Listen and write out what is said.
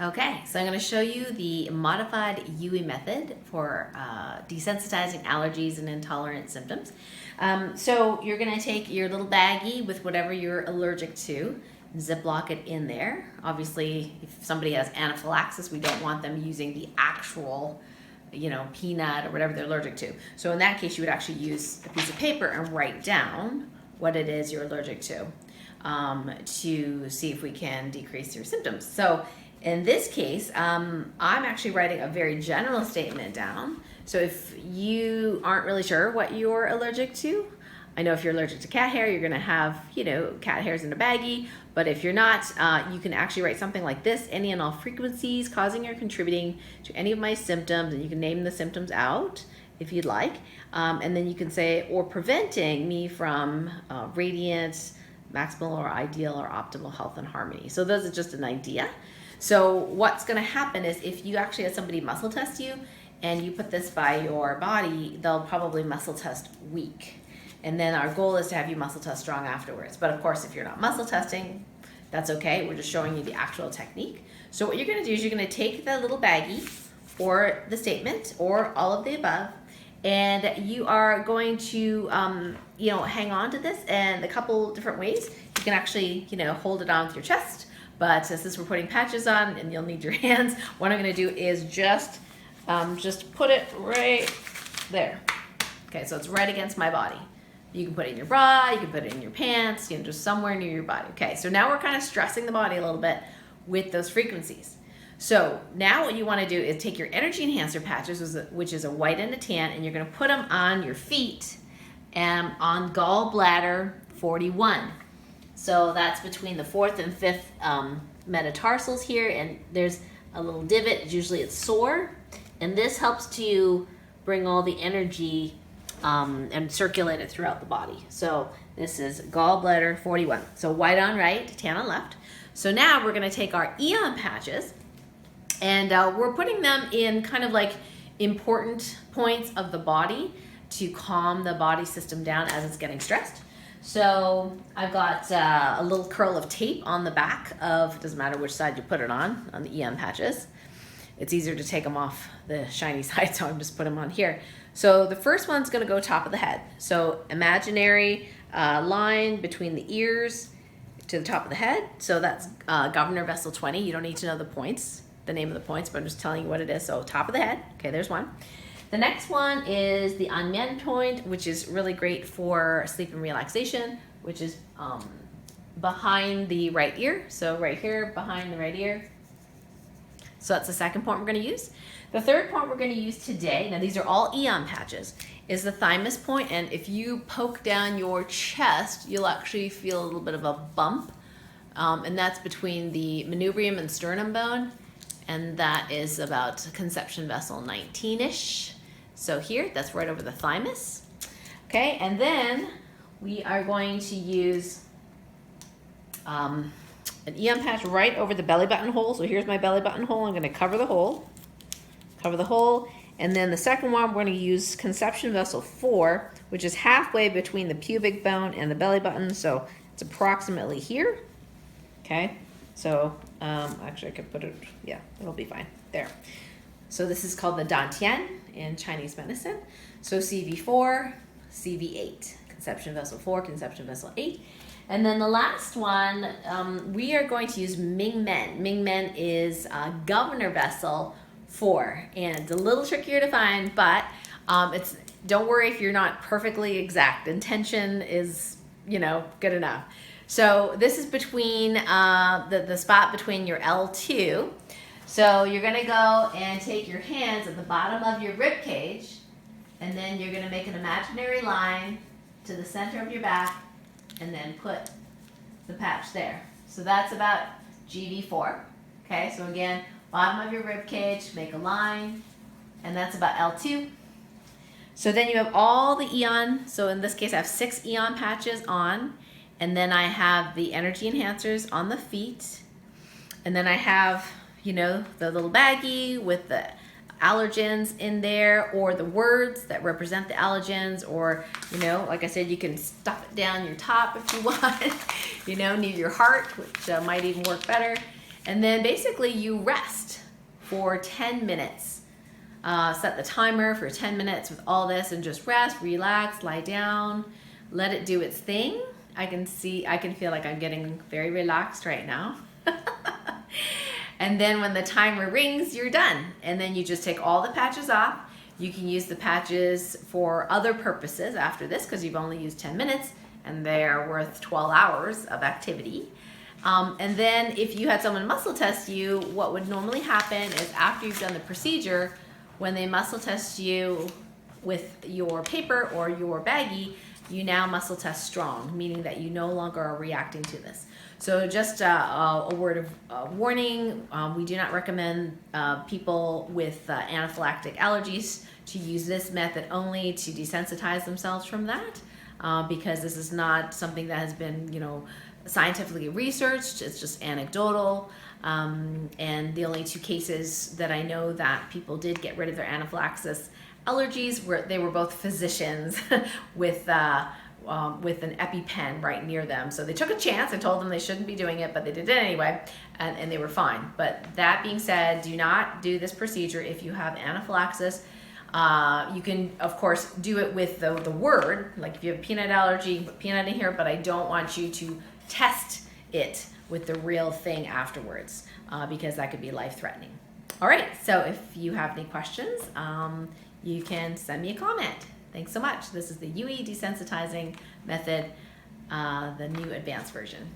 Okay, so I'm going to show you the modified Uhe method for desensitizing allergies and intolerant symptoms. So you're going to take your little baggie with whatever you're allergic to, Ziploc it in there. Obviously, if somebody has anaphylaxis, we don't want them using the actual, peanut or whatever they're allergic to. So in that case, you would actually use a piece of paper and write down what it is you're allergic to see if we can decrease your symptoms. So in this case, I'm actually writing a very general statement down. So if you aren't really sure what you're allergic to, I know if you're allergic to cat hair, you're going to have, cat hairs in a baggie. But if you're not, you can actually write something like this: any and all frequencies causing or contributing to any of my symptoms, and you can name the symptoms out if you'd like. And then you can say, or preventing me from radiant, maximal or ideal or optimal health and harmony. So those are just an idea. So what's going to happen is if you actually have somebody muscle test you and you put this by your body, they'll probably muscle test weak. And then our goal is to have you muscle test strong afterwards. But of course, if you're not muscle testing, that's okay. We're just showing you the actual technique. So what you're going to do is you're going to take the little baggie or the statement or all of the above, and you are going to, hang on to this in a couple different ways. You can actually, hold it on with your chest. But since we're putting patches on and you'll need your hands, what I'm going to do is just put it right there. Okay, so it's right against my body. You can put it in your bra, you can put it in your pants, just somewhere near your body. Okay, so now we're kind of stressing the body a little bit with those frequencies. So now what you want to do is take your energy enhancer patches, which is a white and a tan, and you're going to put them on your feet and on gallbladder 41. So that's between the 4th and 5th metatarsals here, and there's a little divot. Usually it's sore, and this helps to bring all the energy and circulate it throughout the body. So this is gallbladder 41. So white on right, tan on left. So now we're going to take our Aeon patches, and we're putting them in kind of like important points of the body to calm the body system down as it's getting stressed. So I've got a little curl of tape on the back of, it doesn't matter which side you put it on the Aeon patches. It's easier to take them off the shiny side, so I'm just putting them on here. So the first one's going to go top of the head. So imaginary line between the ears to the top of the head. So that's governor vessel 20. You don't need to know the name of the points, but I'm just telling you what it is. So top of the head. Okay, there's one. The next one is the Anmen point, which is really great for sleep and relaxation, which is behind the right ear. So right here, behind the right ear. So that's the second point we're going to use. The third point we're going to use today, now these are all Aeon patches, is the thymus point. And if you poke down your chest, you'll actually feel a little bit of a bump. And that's between the manubrium and sternum bone. And that is about conception vessel 19-ish. So here, that's right over the thymus. Okay, and then we are going to use an Aeon patch right over the belly button hole. So here's my belly button hole. I'm going to cover the hole. And then the second one, we're going to use conception vessel 4, which is halfway between the pubic bone and the belly button. So it's approximately here. Okay, so actually I could put it, yeah, it'll be fine there. So this is called the Dantian in Chinese medicine. So CV4, CV8, conception vessel 4, conception vessel 8. And then the last one, we are going to use Mingmen. Mingmen is governor vessel 4, and it's a little trickier to find, but don't worry if you're not perfectly exact. Intention is, good enough. So this is between the spot between your L2. So you're going to go and take your hands at the bottom of your rib cage, and then you're going to make an imaginary line to the center of your back, and then put the patch there. So that's about GV4. Okay, so again, bottom of your rib cage, make a line, and that's about L2. So then you have all the Aeon. So in this case, I have 6 Aeon patches on, and then I have the energy enhancers on the feet, and then I have, the little baggie with the allergens in there, or the words that represent the allergens, or, like I said, you can stuff it down your top if you want, near your heart, which might even work better. And then basically you rest for 10 minutes. Set the timer for 10 minutes with all this and just rest, relax, lie down, let it do its thing. I can feel like I'm getting very relaxed right now. And then when the timer rings, you're done. And then you just take all the patches off. You can use the patches for other purposes after this because you've only used 10 minutes and they're worth 12 hours of activity. And then if you had someone muscle test you, what would normally happen is after you've done the procedure, when they muscle test you with your paper or your baggie, you now muscle test strong, meaning that you no longer are reacting to this. So just a word of warning, we do not recommend people with anaphylactic allergies to use this method only to desensitize themselves from that, because this is not something that has been, scientifically researched. It's just anecdotal. And the only 2 cases that I know that people did get rid of their anaphylaxis allergies they were both physicians with an EpiPen right near them. So they took a chance. I told them they shouldn't be doing it, but they did it anyway, and they were fine. But that being said, do not do this procedure if you have anaphylaxis. You can, of course, do it with the word, like if you have a peanut allergy, you can put peanut in here, but I don't want you to test it with the real thing afterwards, because that could be life-threatening. All right, so if you have any questions, you can send me a comment. Thanks so much. This is the Uhe Desensitizing Method, the new advanced version.